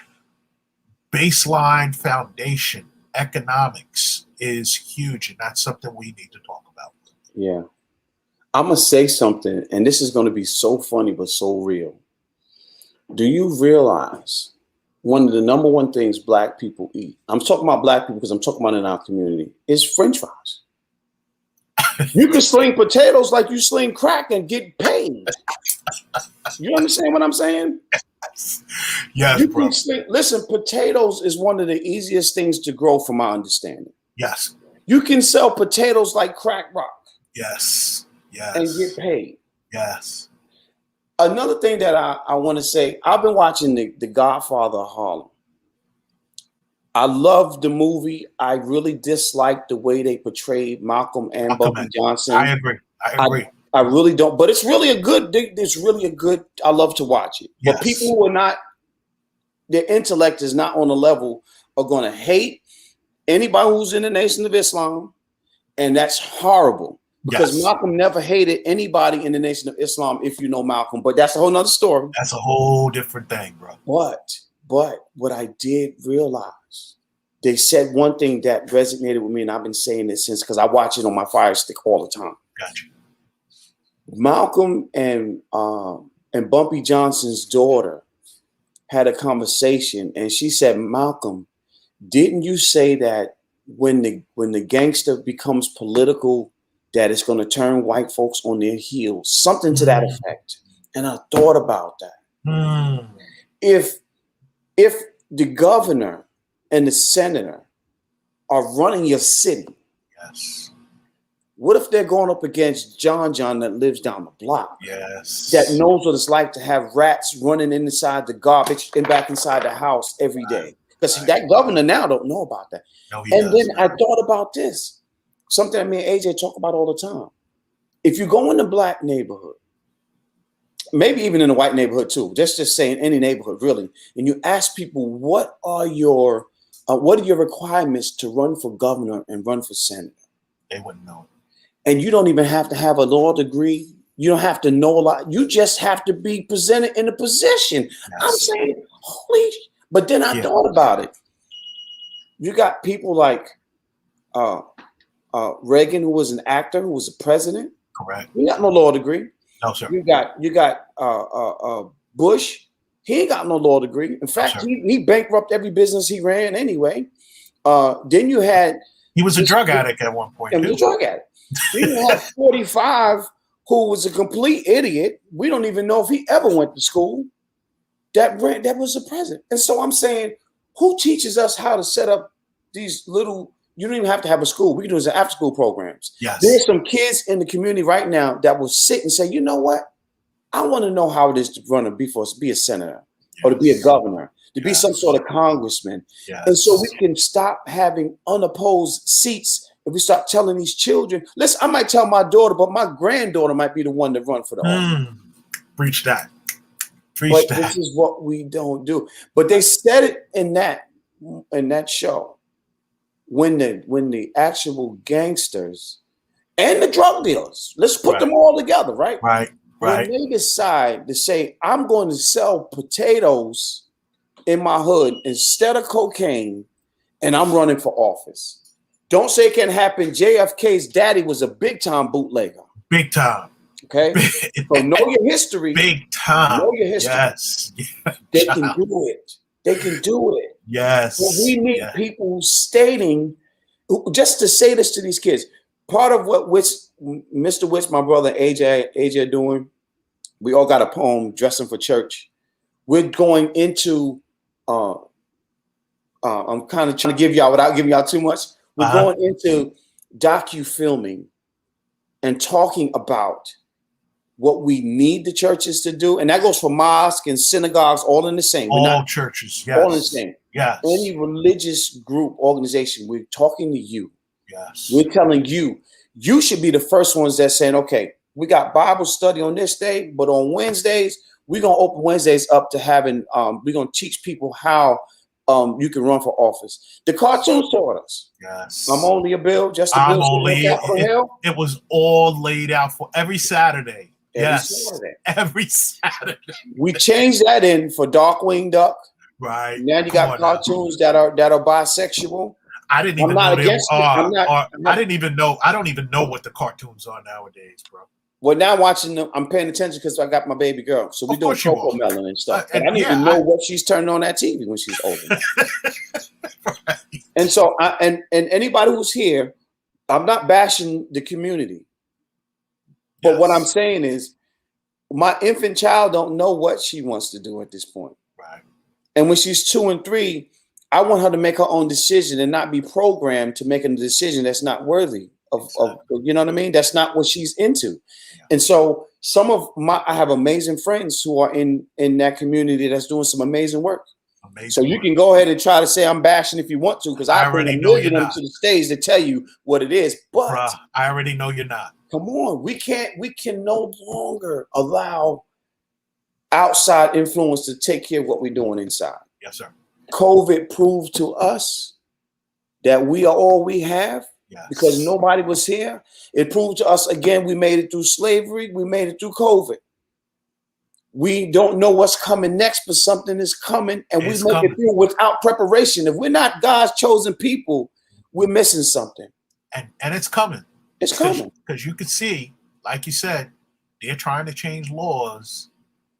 baseline foundation. Economics is huge, and that's something we need to talk about. Yeah, I'm gonna say something, and this is gonna be so funny but so real. Do you realize one of the number one things Black people eat? I'm talking about Black people because I'm talking about in our community, is French fries. You can sling potatoes like you sling crack and get paid. You understand what I'm saying? Yes, bro. Listen, potatoes is one of the easiest things to grow from my understanding. Yes. You can sell potatoes like crack rock. Yes. Yes. And get paid. Yes. Another thing that I want to say, I've been watching the Godfather of Harlem. I love the movie. I really dislike the way they portrayed Malcolm and Bumpy Johnson. I agree. I really don't, but it's really a good, I love to watch it. Yes. But people who are not, their intellect is not on the level, are going to hate anybody who's in the Nation of Islam. And that's horrible. Because Malcolm never hated anybody in the Nation of Islam, if you know Malcolm. But that's a whole nother story. That's a whole different thing, bro. But what I did realize, they said one thing that resonated with me, and I've been saying it since, because I watch it on my Fire Stick all the time. Gotcha. Malcolm and Bumpy Johnson's daughter had a conversation, and she said, Malcolm, didn't you say that when the gangster becomes political, that it's going to turn white folks on their heels? Something to that effect. And I thought about that. If the governor and the senator are running your city, yes, what if they're going up against John that lives down the block? Yes. That knows what it's like to have rats running inside the garbage and back inside the house every day. Because that governor now don't know about that. No, then I thought about this. Something that me and AJ talk about all the time. If you go in the Black neighborhood, maybe even in a white neighborhood too, just saying any neighborhood really, and you ask people, what are your requirements to run for governor and run for senator? They wouldn't know. And you don't even have to have a law degree. You don't have to know a lot. You just have to be presented in a position. Yes. I'm saying, holy. But then I thought about it. You got people like Reagan, who was an actor, who was a president. Correct. He got no law degree. No, sir. You got Bush, He ain't got no law degree. In fact, he bankrupted every business he ran anyway. Then you had he was a drug addict at one point. He was a drug addict. Then you had 45, who was a complete idiot. We don't even know if he ever went to school. That was the president. And so I'm saying, who teaches us how to set up these little? You don't even have to have a school. We can do this in after school programs. Yes. There's some kids in the community right now that will sit and say, you know what? I want to know how it is to be a senator, or to be a governor, to be some sort of congressman. Yes. And so we can stop having unopposed seats. If we start telling these children, listen, I might tell my daughter, but my granddaughter might be the one to run for the office. Preach that. But this is what we don't do. But they said it in that show when the actual gangsters and the drug dealers, let's put them all together, right? Right. When they decide to say, I'm going to sell potatoes in my hood instead of cocaine, and I'm running for office. Don't say it can't happen. JFK's daddy was a big-time bootlegger. Big time. Okay? So know your history. Big time. Know your history. Yes. They can do it. They can do it. Yes. But we need people stating, just to say this to these kids. Part of what Mr. Witz, my brother, AJ are doing, we all got a poem, Dressing for Church. We're going into, I'm kind of trying to give y'all, without giving y'all too much, we're going into docu-filming and talking about what we need the churches to do. And that goes for mosques and synagogues, all in the same. All churches, yes. All in the same. Yes. Any religious group, organization, we're talking to you. Yes. We're telling you, you should be the first ones that's saying, okay, we got Bible study on this day, but on Wednesdays, we're going to open Wednesdays up to having, we're going to teach people how you can run for office. The cartoons taught us. Yes. I'm only a bill, just a bill. It was all laid out for every Saturday. Saturday. Every Saturday. We changed that in for Darkwing Duck. Right. Now you got cartoons that are bisexual. I didn't even know they are. I didn't even know. I don't even know what the cartoons are nowadays, bro. Well, now watching them, I'm paying attention because I got my baby girl. So we're doing Coco Melon and stuff. And I need to know what she's turning on that TV when she's older. Right. And so, and anybody who's here, I'm not bashing the community. But what I'm saying is, my infant child don't know what she wants to do at this point. Right. And when she's 2 and 3, I want her to make her own decision and not be programmed to make a decision that's not worthy of you know what I mean? That's not what she's into. Yeah. And so I have amazing friends who are in that community that's doing some amazing work. So you can go ahead and try to say I'm bashing if you want to, because I bring a million of them to the stage to tell you what it is. But bruh, I already know you're not. Come on, we can no longer allow outside influence to take care of what we're doing inside. Yes, sir. COVID proved to us that we are all we have. Yes. Because nobody was here. It proved to us again, we made it through slavery. We made it through COVID. We don't know what's coming next, but something is coming, and we make it through without preparation. If we're not God's chosen people, we're missing something. And it's coming. It's coming. Because you can see, like you said, they're trying to change laws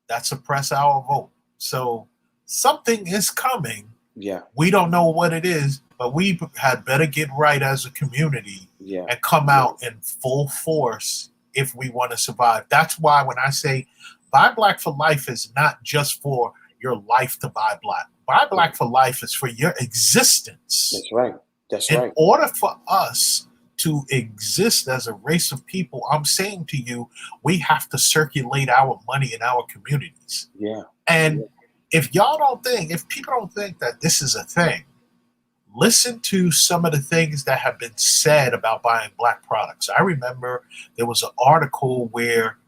that suppress our vote. So something is coming. Yeah. We don't know what it is, but we had better get right as a community and come out in full force if we want to survive. That's why when I say Buy Black for Life is not just for your life to buy black. Buy Black for Life is for your existence. That's right. That's right. In order for us to exist as a race of people, I'm saying to you, we have to circulate our money in our communities. Yeah. And if people don't think that this is a thing, listen to some of the things that have been said about buying black products. I remember there was an article where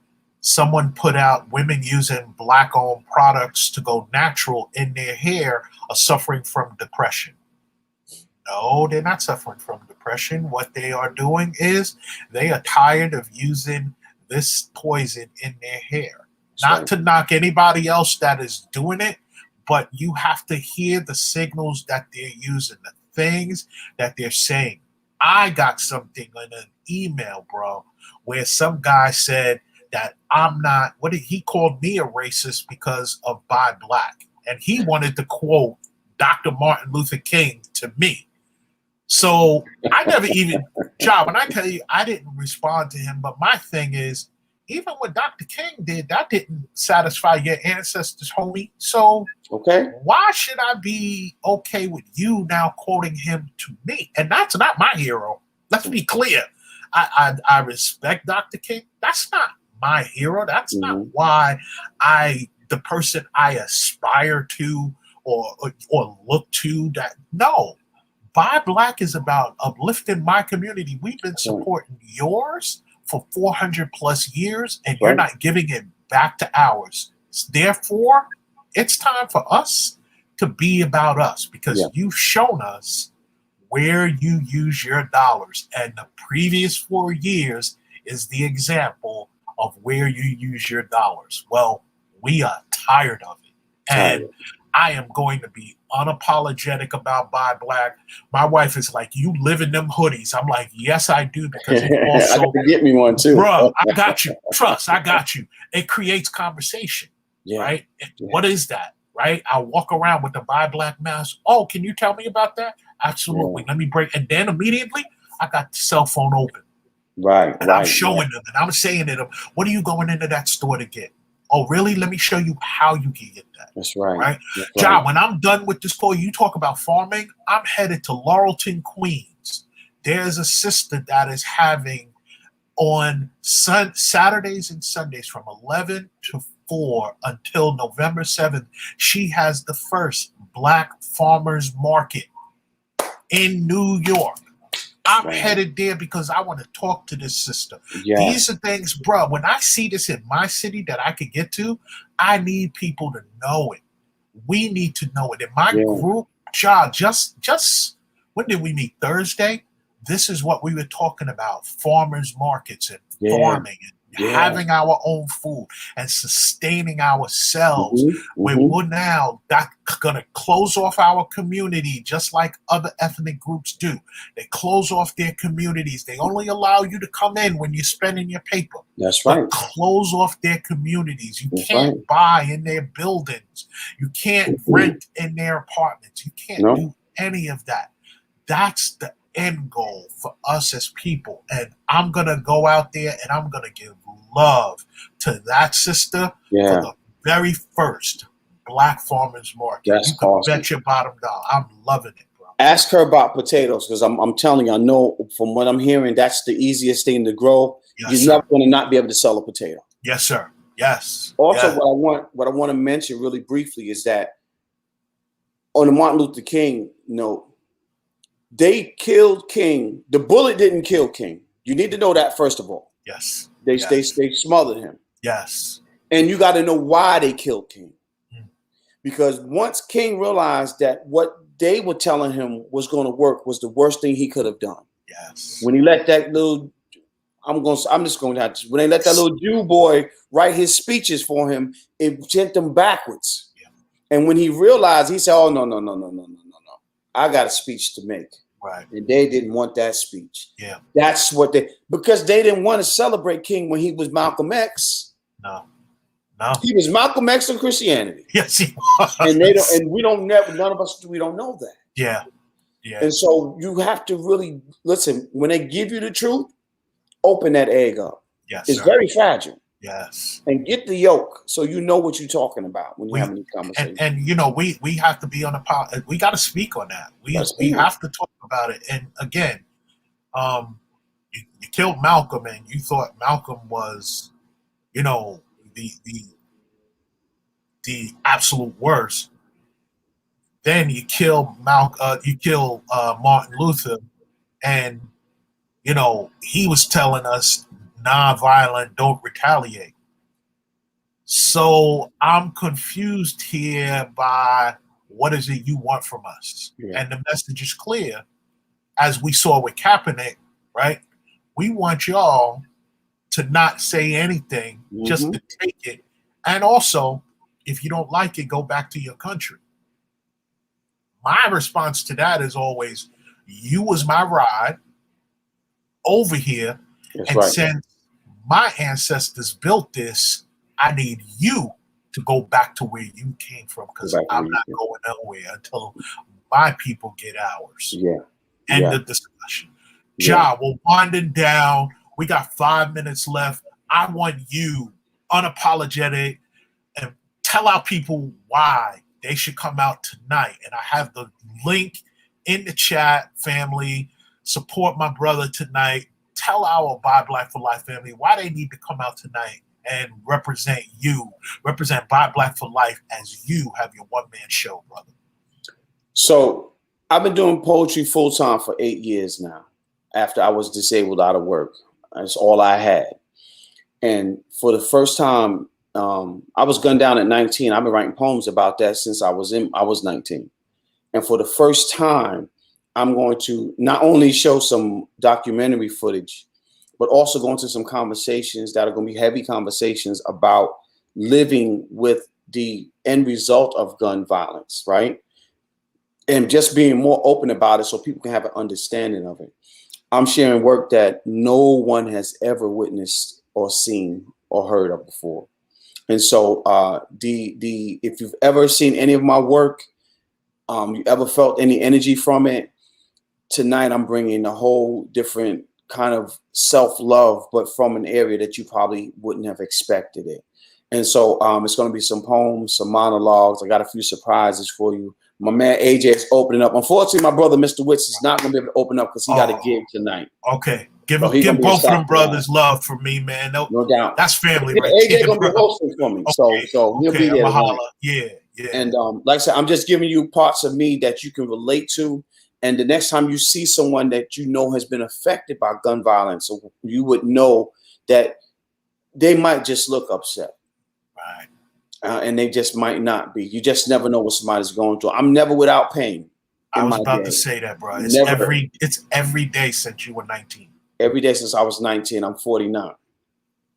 someone put out women using black-owned products to go natural in their hair are suffering from depression. No, they're not suffering from depression. What they are doing is they are tired of using this poison in their hair. Not to knock anybody else that is doing it, but you have to hear the signals that they're using, the things that they're saying. I got something in an email, bro, where some guy said that I'm not, what did he called me a racist because of Buy Black. And he wanted to quote Dr. Martin Luther King to me. So I never even, John, when I tell you I didn't respond to him, but my thing is, even what Dr. King did, that didn't satisfy your ancestors, homie. So why should I be okay with you now quoting him to me? And that's not my hero. Let's be clear. I respect Dr. King. That's not my hero. That's not why the person I aspire to or look to. That no. Buy Black is about uplifting my community. We've been supporting yours for 400 plus years, and you're not giving it back to ours. Therefore, it's time for us to be about us, because you've shown us where you use your dollars. And the previous 4 years is the example of where you use your dollars. Well, we are tired of it. And I am going to be unapologetic about Buy Black. My wife is like, you live in them hoodies. I'm like, yes, I do, because it also, I can get me one too. Bro, I got you. Trust, I got you. It creates conversation, right? What is that, right? I walk around with the Buy Black mask. Oh, can you tell me about that? Absolutely. Let me break. And then immediately, I got the cell phone open. And I'm showing them, and I'm saying to them, what are you going into that store to get? Oh, really? Let me show you how you can get that. That's right. Right? John, when I'm done with this call, you talk about farming, I'm headed to Laurelton, Queens. There's a sister that is having on Saturdays and Sundays from 11 to 4 until November 7th. She has the first Black farmers market in New York. I'm headed there because I want to talk to this sister. These are things, bro, when I see this in my city that I could get to, I need people to know it. We need to know it. In my group, John, just when did we meet? Thursday? This is what we were talking about, farmers markets and farming and having our own food and sustaining ourselves. We're now going to close off our community just like other ethnic groups do. They close off their communities. They only allow you to come in when you're spending your paper. That's right. But close off their communities. You can't buy in their buildings. You can't rent in their apartments. You can't do any of that. That's the end goal for us as people. And I'm going to go out there and I'm going to give love to that sister for the very first Black farmers market. That's you can awesome. bet your bottom dollar. I'm loving it, bro. Ask her about potatoes, because I'm telling you, I know from what I'm hearing, that's the easiest thing to grow. You're never going to not be able to sell a potato. Yes, sir. Yes. Also, what I want to mention really briefly is that on the Martin Luther King note, they killed King. The bullet didn't kill King. You need to know that, first of all. Yes. They smothered him. Yes. And you got to know why they killed King. Because once King realized that what they were telling him was going to work was the worst thing he could have done. Yes. When he let that little, when they let that little Jew boy write his speeches for him, it sent them backwards. Yeah. And when he realized, he said, oh, no. I got a speech to make. Right. And they didn't want that speech. Yeah. That's what because they didn't want to celebrate King when he was Malcolm X. No. He was Malcolm X in Christianity. Yes, he was. And none of us, we don't know that. Yeah. Yeah. And so you have to really listen. When they give you the truth, open that egg up. Yes. It's very fragile. Yes. And get the yolk so you know what you're talking about when you're having these conversations. And we have to be on we got to speak on that. We have to talk about it. And again, you killed Malcolm and you thought Malcolm was, the absolute worst. Then you kill Martin Luther, and he was telling us nonviolent, don't retaliate. So I'm confused here by what is it you want from us? Yeah. And the message is clear, as we saw with Kaepernick, right? We want y'all to not say anything, just to take it. And also, if you don't like it, go back to your country. My response to that is always, you was my ride over here. That's and right. Since my ancestors built this. I need you to go back to where you came from, because I'm not going nowhere until my people get ours. Yeah. End of discussion. Ja, we're winding down. We got 5 minutes left. I want you, unapologetic, and tell our people why they should come out tonight. And I have the link in the chat, family. Support my brother tonight. Tell our Buy Black for Life family why they need to come out tonight and represent you, represent Buy Black for Life as you have your one-man show, brother. So I've been doing poetry full-time for 8 years now, after I was disabled out of work. That's all I had. And for the first time, I was gunned down at 19. I've been writing poems about that since I was 19. And for the first time, I'm going to not only show some documentary footage, but also go into some conversations that are going to be heavy conversations about living with the end result of gun violence, right? And just being more open about it so people can have an understanding of it. I'm sharing work that no one has ever witnessed or seen or heard of before. And so if you've ever seen any of my work, you ever felt any energy from it, tonight I'm bringing a whole different kind of self-love, but from an area that you probably wouldn't have expected it. And so it's going to be some poems, some monologues. I got a few surprises for you. My man AJ is opening up. Unfortunately, my brother Mr. Witz is not going to be able to open up because he got a gig tonight. Okay, give both of them brothers love for me, man. No doubt. That's family, right? AJ going to be hosting for me, so he'll be there. Yeah. And like I said, I'm just giving you parts of me that you can relate to. And the next time you see someone that you know has been affected by gun violence, you would know that they might just look upset. Right. And they just might not be. You just never know what somebody's going through. I'm never without pain. I was about to say that, bro. It's every day since you were 19. Every day since I was 19. I'm 49.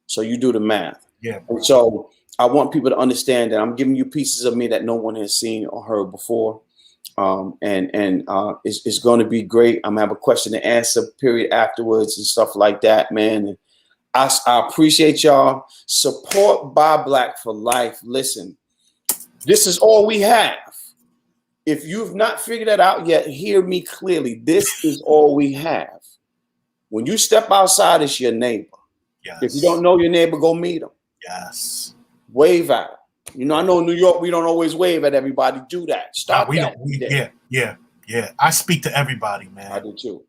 So you do the math. Yeah. And so I want people to understand that I'm giving you pieces of me that no one has seen or heard before. It's going to be great. I'm gonna have a question and answer period afterwards and stuff like that, man. And I appreciate y'all. Support Buy Black for Life. Listen, this is all we have. If you've not figured that out yet, hear me clearly. This is all we have. When you step outside, it's your neighbor. Yes. If you don't know your neighbor, go meet them. Yes. Wave at them. You know, I know in New York, we don't always wave at everybody. Do that. Stop that. Yeah. I speak to everybody, man. I do too.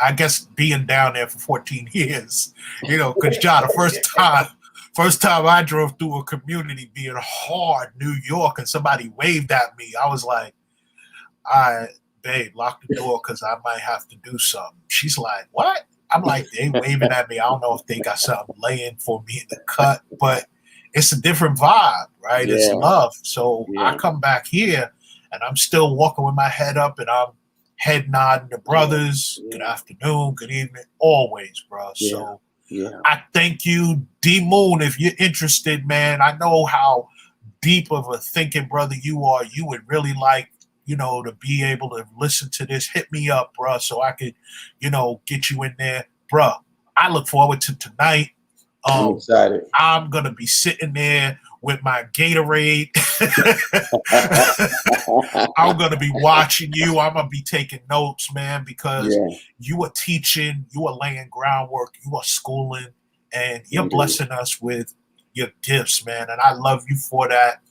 I guess being down there for 14 years, you know, because John, the first time I drove through a community being hard New York and somebody waved at me, I was like, all right, babe, lock the door because I might have to do something. She's like, what? I'm like, they waving at me. I don't know if they got something laying for me in the cut, but it's a different vibe, right? Yeah. It's love. So I come back here and I'm still walking with my head up and I'm head nodding to brothers. Good afternoon, good evening, always, bro. So I thank you, D Moon, if you're interested, man. I know how deep of a thinking brother you are. You would really like, you know, to be able to listen to this. Hit me up, bro, so I could, you know, get you in there, bro. I look forward to tonight. I'm excited. I'm gonna be sitting there with my Gatorade. I'm gonna be watching you. I'm gonna be taking notes, man, because you are teaching, you are laying groundwork, you are schooling, and you're blessing us with your gifts, man. And I love you for that.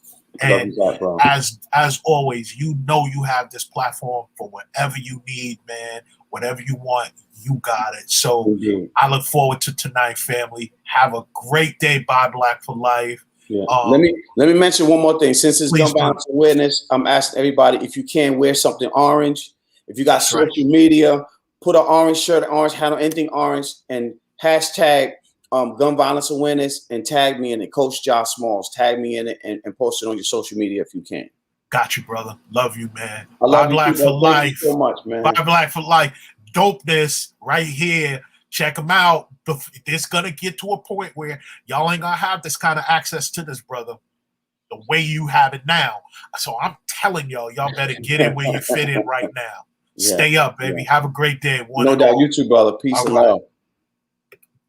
And as always, you know you have this platform for whatever you need, man. Whatever you want, you got it. So I look forward to tonight, family. Have a great day. Buy Black for Life. Yeah. Let me mention one more thing. Since it's gun violence awareness, I'm asking everybody if you can wear something orange. If you got social media, put an orange shirt, an orange hat, or anything orange, and hashtag gun violence awareness and tag me in it. Coach Josh Smalls. Tag me in it and post it on your social media if you can. Got you, brother. Love you, man. I love Buy Black for Life. Thank you so much, man. Buy Black for Life. Dopeness right here. Check them out. It's gonna get to a point where y'all ain't gonna have this kind of access to this, brother, the way you have it now. So I'm telling y'all better get in where you fit in right now. Stay up, baby. Have a great day. No doubt. You too, brother. Peace and love.